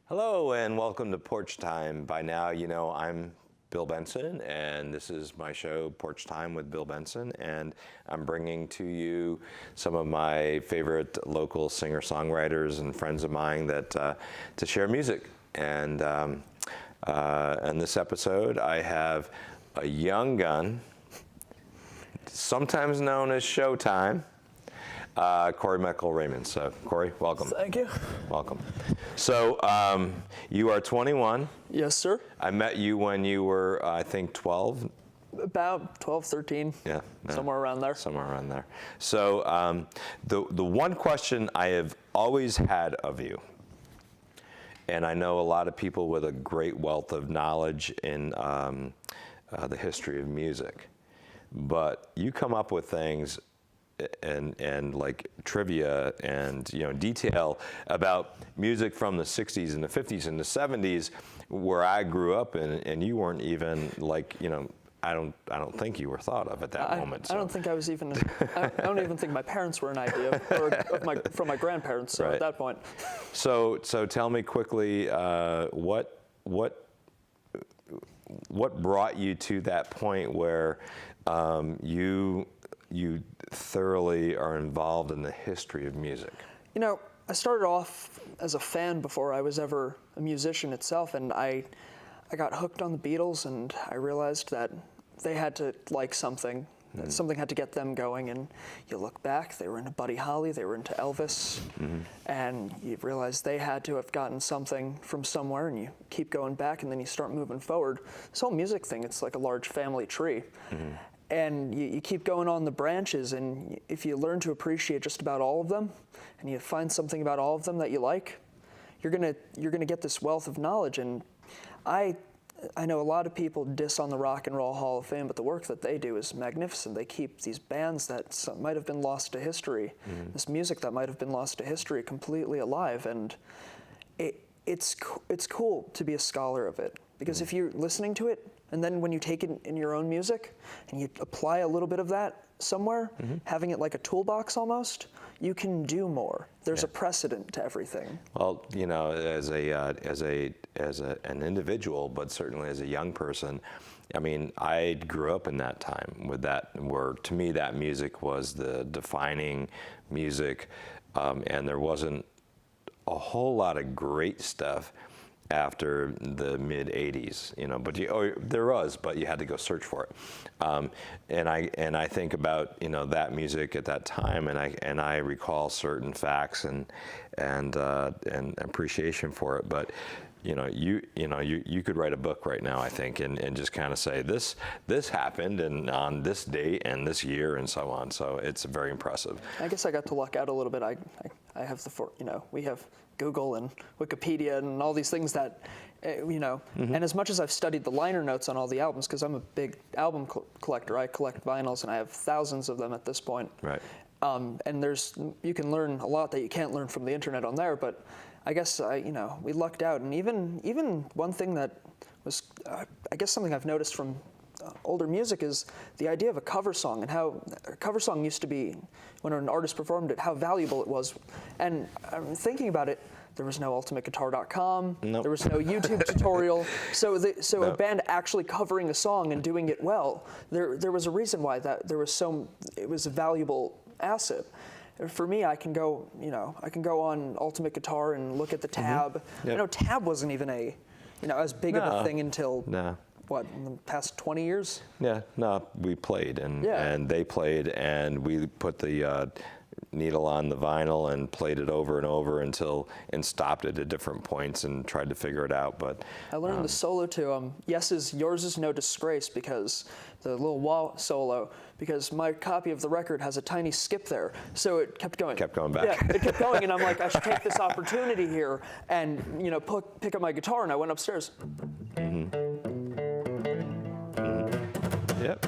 Hello and welcome to Porch Time. By now, you know I'm Bill Benson, and this is my show, Porch Time with Bill Benson, and I'm bringing to you some of my favorite local singer-songwriters and friends of mine that to share music. And in this episode, I have a young gun, sometimes known as Showtime, Corey Michael Reiman. So, Corey, welcome. Thank you. Welcome. So, you are 21. Yes, sir. I met you when you were, I think, 12. About 12, 13. Yeah. Somewhere around there. Somewhere around there. So, the one question I have always had of you, and I know a lot of people with a great wealth of knowledge in the history of music, but you come up with things and like trivia and detail about music from the 60s and the 50s and the 70s where I grew up and you weren't even like I don't think you were thought of at that moment. So. I don't think I was even. I don't even think my parents were an idea from my grandparents. So right. At that point. So tell me quickly what brought you to that point where you thoroughly are involved in the history of music? I started off as a fan before I was ever a musician itself, and I got hooked on the Beatles, and I realized that they had to like something. Mm-hmm. Something had to get them going, and you look back, they were into Buddy Holly, they were into Elvis, mm-hmm. and you realize they had to have gotten something from somewhere, and you keep going back, and then you start moving forward. This whole music thing, it's like a large family tree. Mm-hmm. And you keep going on the branches, and if you learn to appreciate just about all of them, and you find something about all of them that you like, you're gonna get this wealth of knowledge. And I know a lot of people diss on the Rock and Roll Hall of Fame, but the work that they do is magnificent. They keep these bands that might have been lost to history, mm-hmm. this music that might have been lost to history, completely alive. And it's cool to be a scholar of it, because mm-hmm. if you're listening to it, and then when you take it in your own music and you apply a little bit of that somewhere, mm-hmm. having it like a toolbox almost, you can do more. There's a precedent to everything. Well, as an individual, but certainly as a young person, I mean, I grew up in that time with that, where to me that music was the defining music, and there wasn't a whole lot of great stuff after the mid 80s, but there was, but you had to go search for it. And I think about that music at that time, and I recall certain facts and appreciation for it. But you could write a book right now, I think, and just kind of say this happened and on this date and this year and so on. So it's very impressive. I guess I got to luck out a little bit. I have we have Google and Wikipedia and all these things that, mm-hmm. and as much as I've studied the liner notes on all the albums, because I'm a big album collector, I collect vinyls and I have thousands of them at this point. Right. And you can learn a lot that you can't learn from the internet on there, but I guess we lucked out. And even one thing that was, I guess something I've noticed from older music is the idea of a cover song, and how a cover song used to be, when an artist performed it, how valuable it was. And I'm thinking about it, there was no ultimateguitar.com, nope. There was no YouTube tutorial, so Nope. A band actually covering a song and doing it well, there was a reason why it was a valuable asset. For me, I can go on Ultimate Guitar and look at the tab. Mm-hmm. Yep. Tab wasn't even as big of a thing until in the past 20 years? Yeah, no, we played and they played, and we put the needle on the vinyl and played it over and over and stopped it at different points and tried to figure it out. But I learned the solo to Yours Is No Disgrace, because the little wah solo, because my copy of the record has a tiny skip there, so it kept going. Kept going back. Yeah, it kept going, and I'm like, I should take this opportunity here and pick up my guitar, and I went upstairs. Mm-hmm. Yep.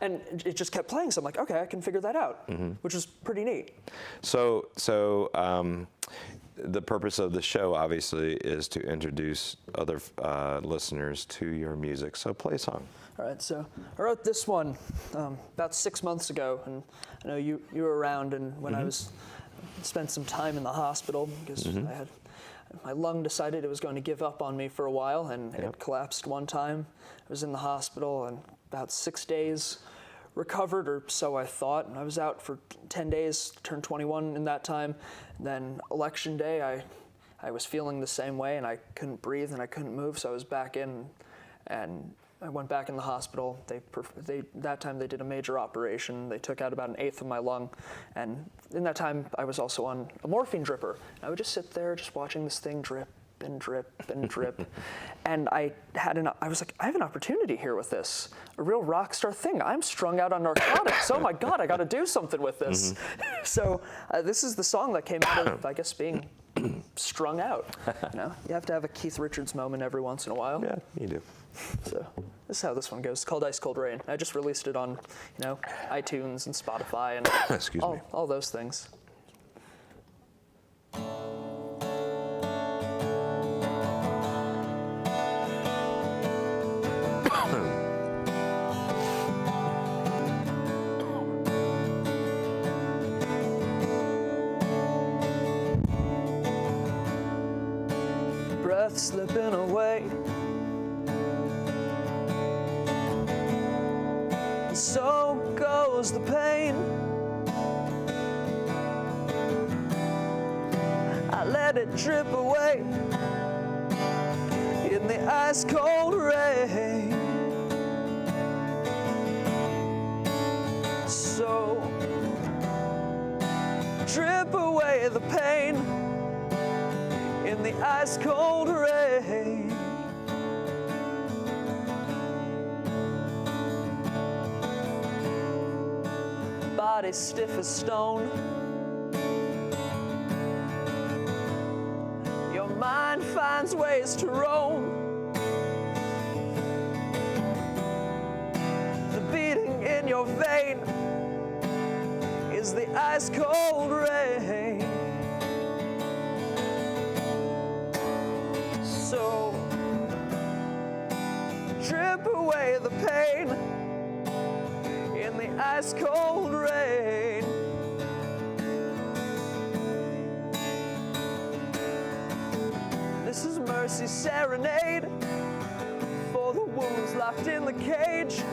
And it just kept playing, so I'm like, okay, I can figure that out, mm-hmm. which was pretty neat. So the purpose of the show, obviously, is to introduce other listeners to your music. So play a song. All right, so I wrote this one about 6 months ago, and I know you were around, and when mm-hmm. I was spent some time in the hospital because my lung decided it was going to give up on me for a while, and it collapsed one time. I was in the hospital and about 6 days recovered, or so I thought. And I was out for 10 days, turned 21 in that time. And then election day, I was feeling the same way, and I couldn't breathe and I couldn't move, so I was back in, and I went back in the hospital. That time they did a major operation. They took out about 1/8 of my lung, and in that time I was also on a morphine dripper. And I would just sit there, just watching this thing drip and drip and drip, and I was like, I have an opportunity here with this, a real rock star thing. I'm strung out on narcotics. Oh my God, I got to do something with this. So this is the song that came out of, I guess, being strung out. You have to have a Keith Richards moment every once in a while. Yeah, you do. So this is how this one goes. It's called Ice Cold Rain. I just released it on, iTunes and Spotify and Excuse me. all those things. Breath slipping away. So goes the pain. I let it drip away in the ice cold rain. So drip away the pain in the ice cold rain. Body stiff as stone. Your mind finds ways to roam. The beating in your vein is the ice cold rain. So drip away the pain in the ice cold rain. This is Mercy's serenade for the wounds locked in the cage,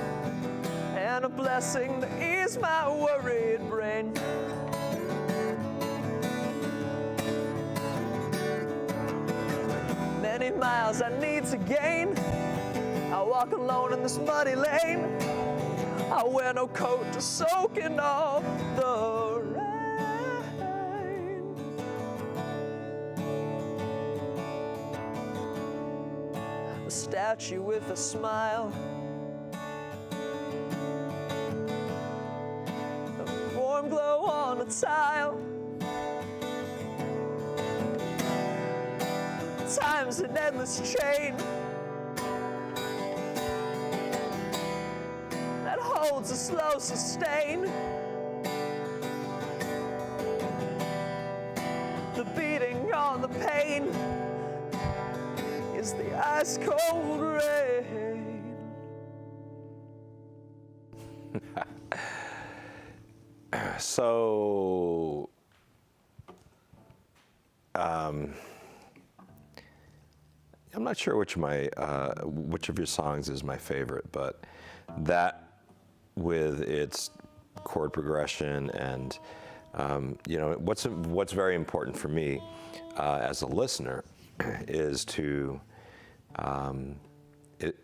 and a blessing to ease my worried brain. Many miles I need to gain. I walk alone in this muddy lane. I wear no coat to soak in all the rain. A statue with a smile, a warm glow on a tile. Time's an endless chain that holds a slow sustain. The beating on the pain is the ice cold rain. So, I'm not sure which of your songs is my favorite, but that with its chord progression and what's very important for me as a listener is to it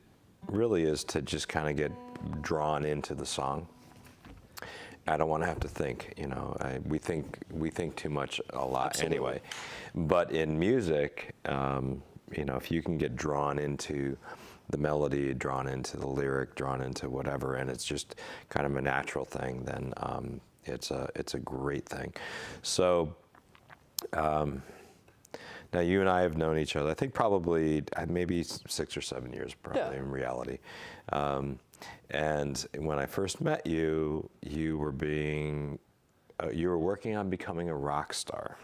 really is to just kind of get drawn into the song. I don't want to have to think, we think too much a lot. Absolutely. Anyway. But in music, if you can get drawn into the melody, drawn into the lyric, drawn into whatever, and it's just kind of a natural thing, then it's a great thing. So now you and I have known each other, I think probably maybe 6 or 7 years, probably in reality. And when I first met you, you were working on becoming a rock star.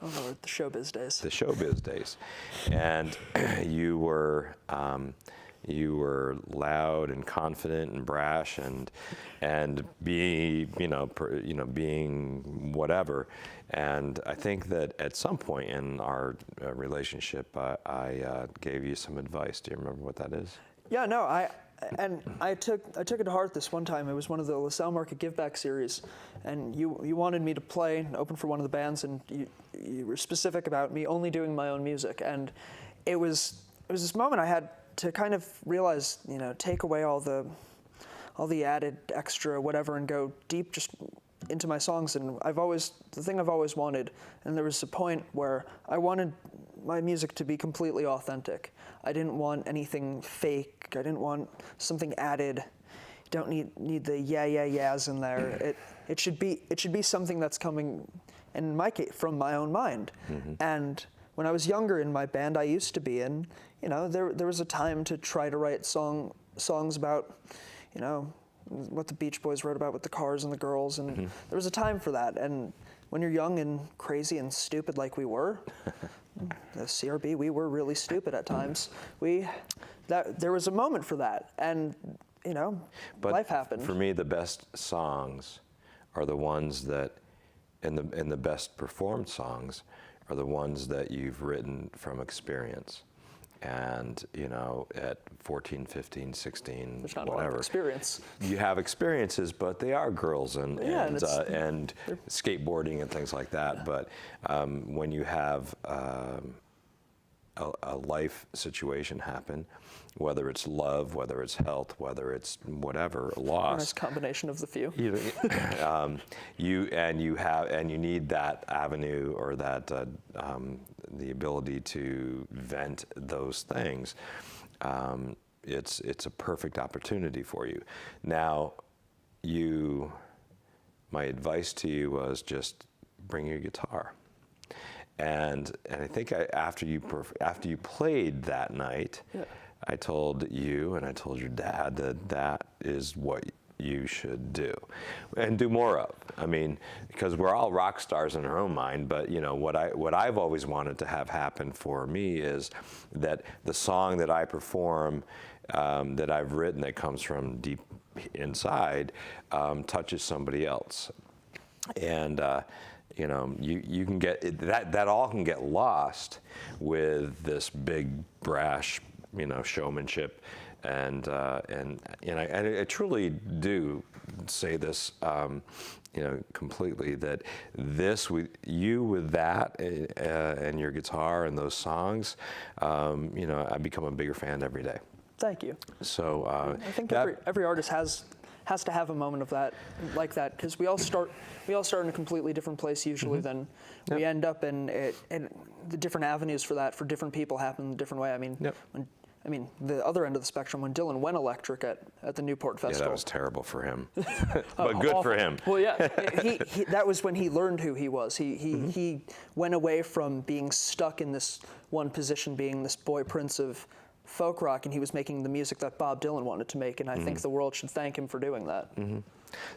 Oh Lord, the showbiz days. The showbiz days. And you were, you were loud and confident and brash and being whatever. And I think that at some point in our relationship, I gave you some advice. Do you remember what that is? Yeah, no, I took it to heart this one time. It was one of the LaSalle Market Give Back series, and you wanted me to play and open for one of the bands, and you were specific about me only doing my own music. And it was this moment I had to kind of realize, take away all the added extra whatever and go deep just into my songs. And the thing I've always wanted, and there was a point where I wanted my music to be completely authentic. I didn't want anything fake. I didn't want something added. You don't need the yeahs in there. It should be something that's coming, in my case, from my own mind. Mm-hmm. And when I was younger in my band I used to be in, there was a time to try to write songs about, what the Beach Boys wrote about with the cars and the girls, and mm-hmm. there was a time for that. And when you're young and crazy and stupid like we were, the CRB, we were really stupid at times. There was a moment for that, and but life happened. For me, the best songs are the ones that, and the best performed songs are the ones that you've written from experience. And, at 14, 15, 16, There's not whatever. a lot of experience. You have experiences, but they are girls and skateboarding and things like that. But when you have a life situation happen, whether it's love, whether it's health, whether it's whatever, loss. Nice combination of the few. You need that avenue or that the ability to vent those things. It's a perfect opportunity for you. Now, my advice to you was just bring your guitar. And I think after you played that night, yeah. I told you and I told your dad that is what you should do and do more of. I mean, because we're all rock stars in our own mind, but what I've always wanted to have happen for me is that the song that I perform, that I've written that comes from deep inside, touches somebody else. And you can get that all can get lost with this big brash, showmanship, and I truly do say this, completely, that with that and your guitar and those songs, I become a bigger fan every day. Thank you. So I think every artist has to have a moment of that, like that, because we all start in a completely different place usually mm-hmm. than we end up in, and the different avenues for that for different people happen a different way. I mean, yep. The other end of the spectrum, when Dylan went electric at the Newport Festival. Yeah, that was terrible for him, but good for him. Well, yeah, he that was when he learned who he was. He went away from being stuck in this one position, being this boy prince of folk rock, and he was making the music that Bob Dylan wanted to make, and I mm-hmm. think the world should thank him for doing that. Mm-hmm.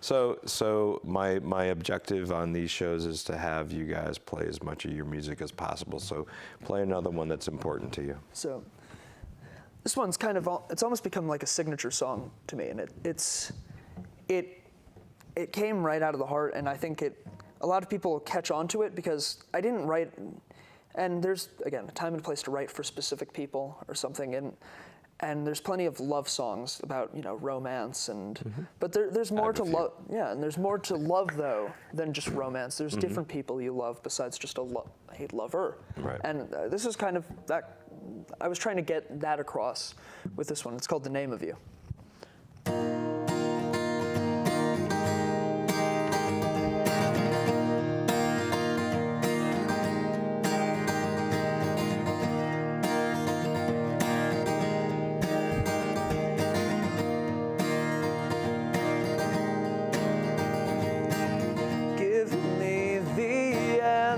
So my objective on these shows is to have you guys play as much of your music as possible. So play another one that's important to you. So this one's it's almost become like a signature song to me, and it came right out of the heart, and I think a lot of people catch on to it because I didn't write. And there's, again, a time and a place to write for specific people or something, and there's plenty of love songs about, romance, mm-hmm. but there's more to love, yeah, and there's more to love, though, than just romance. There's mm-hmm. different people you love besides just a lover. Right. And this is kind of that, I was trying to get that across with this one. It's called The Name of You.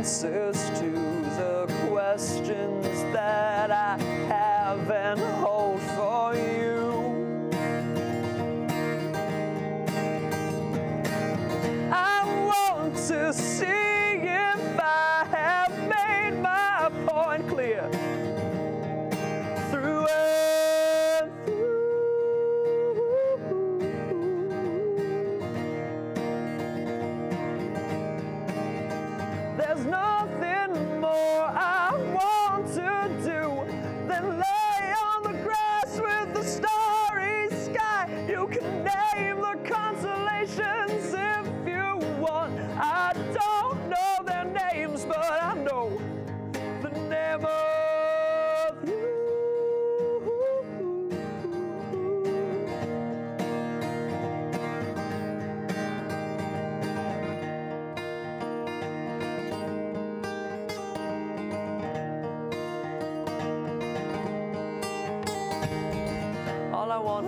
Answers to the questions that I have and hold for you. I want to see if I have made my point clear through and through.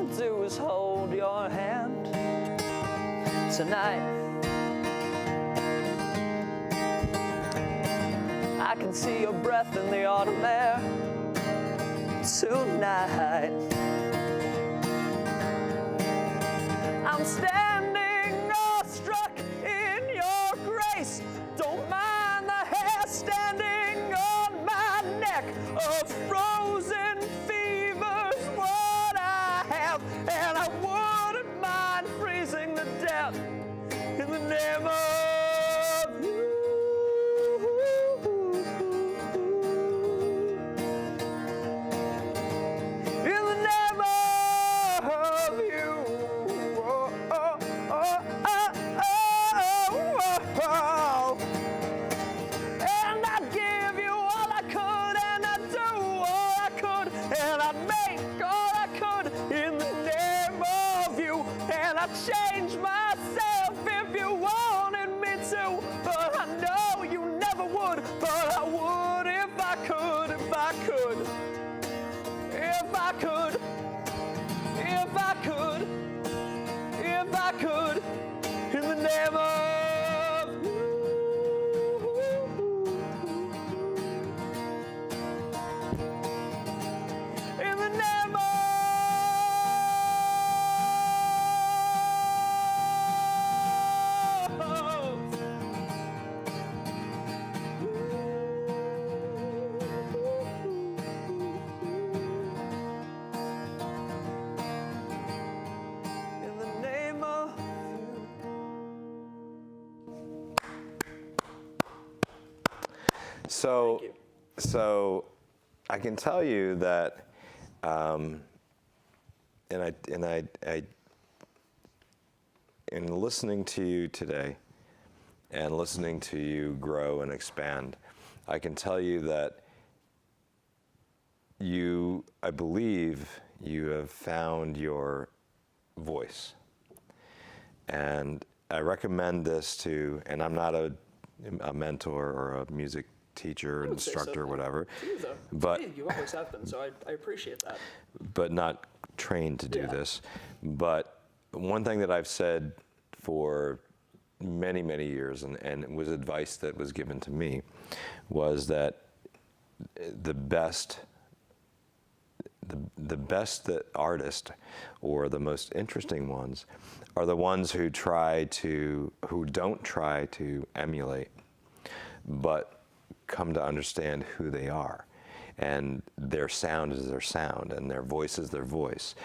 wanna do is hold your hand tonight. I can see your breath in the autumn air tonight. I'm standing awestruck in your grace. Don't mind the hair standing on my neck. A frozen fever's what I have, and I wouldn't mind freezing to death in the name of you. In the name of you. Oh, oh, oh, oh, oh, oh. And I'd give you all I could, and I'd do all I could, and I'd make all I could in the name of you. And I'd change myself if you wanted me to, but I know you never would. But I would if I could, if I could, if I could, if I could, if I could, in the name of you. In the name of in the name of So, Thank you. so I can tell you that, in listening to you today, and listening to you grow and expand, I can tell you that I believe you have found your voice. And I recommend this to, and I'm not a mentor or a music teacher, would say so. instructor, whatever, To you, though. But- To me, you always have been, so I appreciate that. but not trained to do Yeah. this. But one thing that I've said for many, many years, and it was advice that was given to me, was that the best that artist, or the most interesting ones, are the ones who don't try to emulate, but come to understand who they are. And their sound is their sound, and their voice is their voice.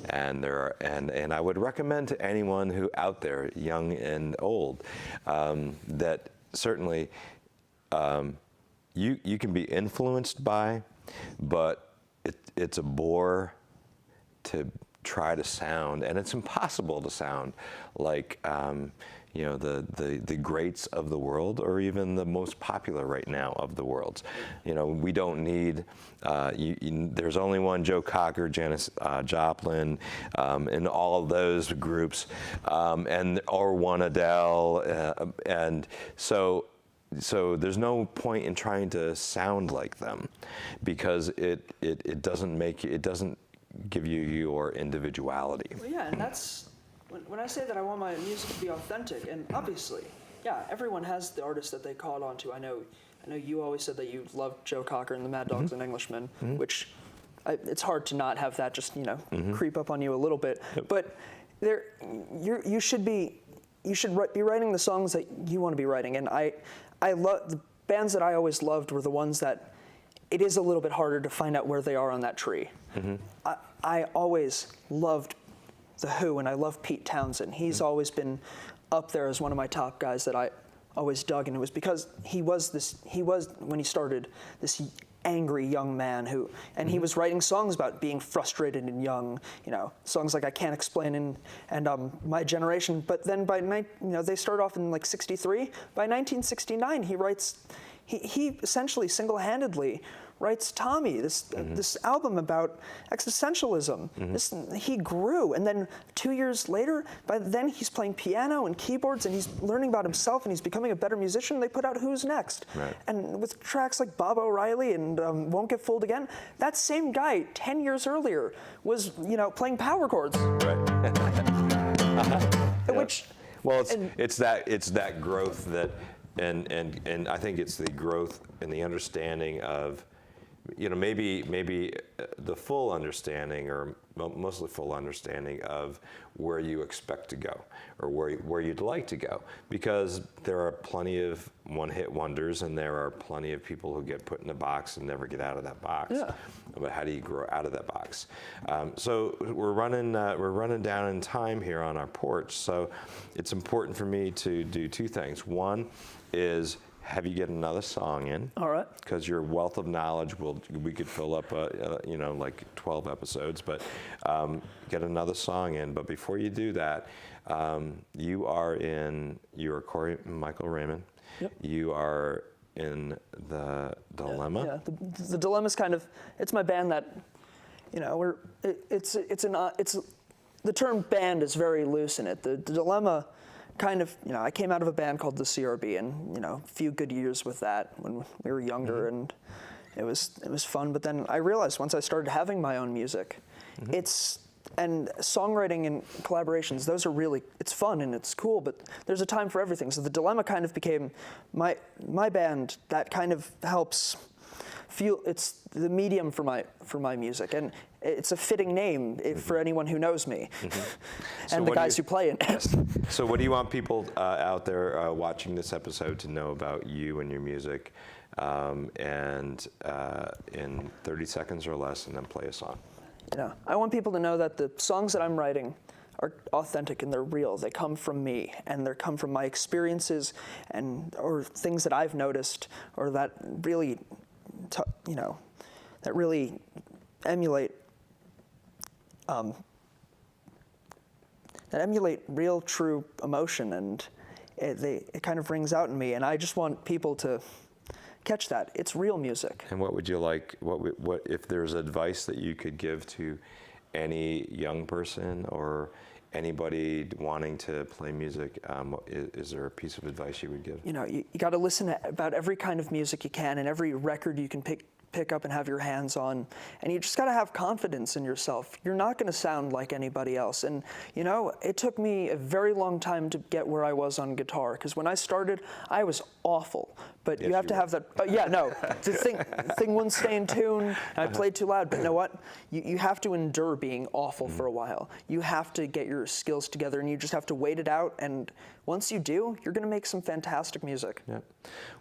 And I would recommend to anyone who out there, young and old, that certainly you can be influenced by, but it's a bore to try to sound, and it's impossible to sound like the greats of the world, or even the most popular right now of the world. We don't need. There's only one Joe Cocker, Janis Joplin, and all of those groups, or one Adele, and so there's no point in trying to sound like them, because it doesn't give you your individuality. Well, yeah, and that's when I say that I want my music to be authentic, and obviously, yeah, everyone has the artist that they call on to. I know you always said that you loved Joe Cocker and the Mad Dogs and Englishmen, which it's hard to not have that just creep up on you a little bit. Yep. But you should be writing the songs that you want to be writing, and I love the bands that I always loved were the ones that it is a little bit harder to find out where they are on that tree. I always loved The Who, and I love Pete Townsend. He's always been up there as one of my top guys that I always dug, and it was because he was when he started this angry young man and he was writing songs about being frustrated and young, songs like I Can't Explain and My Generation. But then they start off in like 63. By 1969, he essentially single-handedly writes Tommy, this album about existentialism. He grew, and then 2 years later, by then he's playing piano and keyboards, and he's learning about himself, and he's becoming a better musician. They put out Who's Next, and with tracks like Bob O'Reilly and Won't Get Fooled Again. That same guy 10 years earlier was, playing power chords. Which, well, it's that growth that, and I think it's the growth and the understanding of, maybe the full understanding, or mostly full understanding of where you expect to go, or where you'd like to go, because there are plenty of one-hit wonders, and there are plenty of people who get put in a box and never get out of that box. But how do you grow out of that box? So we're running down in time here on our porch. So it's important for me to do two things. One is have you get another song in. All right. Because your wealth of knowledge we could fill up, like 12 episodes, but get another song in. But before you do that, you are Corey Michael Reiman. Yep. You are in the Dilemma. Yeah, the Dilemma's it's my band that, the term band is very loose in it. The Dilemma I came out of a band called the CRB, and a few good years with that when we were younger, and it was fun. But then I realized once I started having my own music, and songwriting and collaborations, those are it's fun and it's cool, but there's a time for everything. So the Dilemma became my band that helps feel, it's the medium for my music, and it's a fitting name for anyone who knows me, and the guys who play it. So what do you want people out there watching this episode to know about you and your music, and in 30 seconds or less, and then play a song? I want people to know that the songs that I'm writing are authentic and they're real. They come from me, and they come from my experiences or things that I've noticed, or that really, emulate real, true emotion, and it rings out in me, and I just want people to catch that. It's real music. And what would you like, what if there's advice that you could give to any young person or anybody wanting to play music, is there a piece of advice you would give? You got to listen to about every kind of music you can, and every record you can pick up and have your hands on, and you just got to have confidence in yourself. You're not going to sound like anybody else, and it took me a very long time to get where I was on guitar, because when I started, I was awful. But yes, you have to have that. The thing wouldn't stay in tune, and I played too loud. But you know what? You have to endure being awful for a while. You have to get your skills together, and you just have to wait it out. And once you do, you're going to make some fantastic music. Yeah.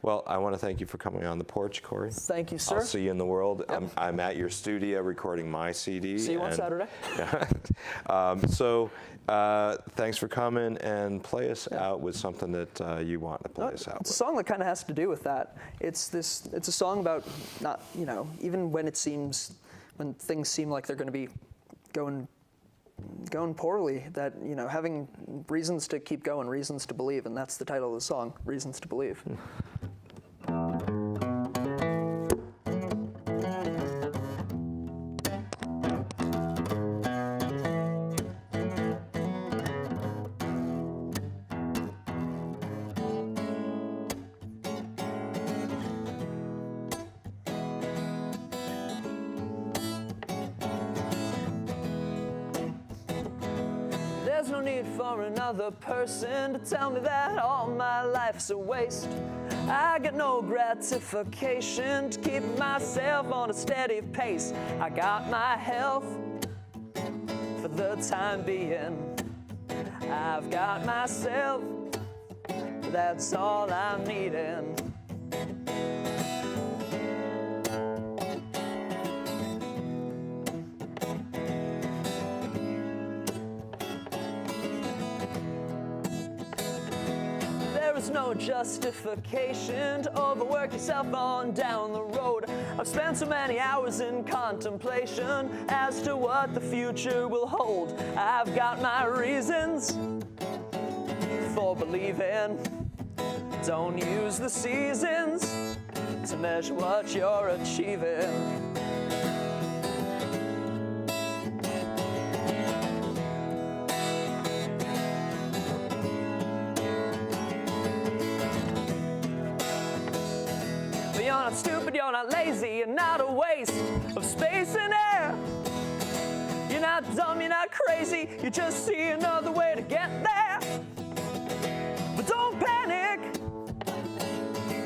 Well, I want to thank you for coming on the porch, Corey. Thank you, sir. I'll see you in the world. Yep. I'm at your studio recording my CD. See you on Saturday. Thanks for coming, and play us out with something that you want to play us out with. It's a song that has to do with that. It's a song about not, even when things seem like they're going to be going poorly, that, having reasons to keep going, reasons to believe, and that's the title of the song, Reasons to Believe. There's no need for another person to tell me that all my life's a waste. I get no gratification to keep myself on a steady pace. I got my health for the time being. I've got myself, that's all I'm needing. There's no justification to overwork yourself on down the road. I've spent so many hours in contemplation as to what the future will hold. I've got my reasons for believing. Don't use the seasons to measure what you're achieving. But you're not stupid, you're not lazy, you're not a waste of space and air. You're not dumb, you're not crazy, you just see another way to get there. But don't panic,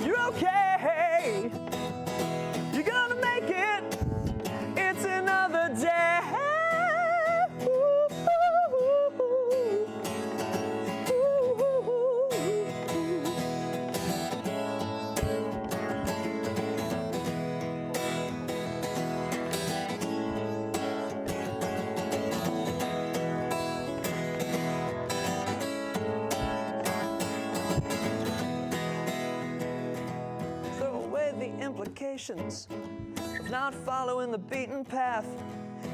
you're okay. You're gonna make it, it's another day. Implications of not following the beaten path.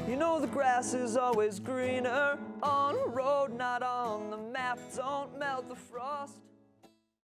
You know the grass is always greener on the road, not on the map. Don't melt the frost.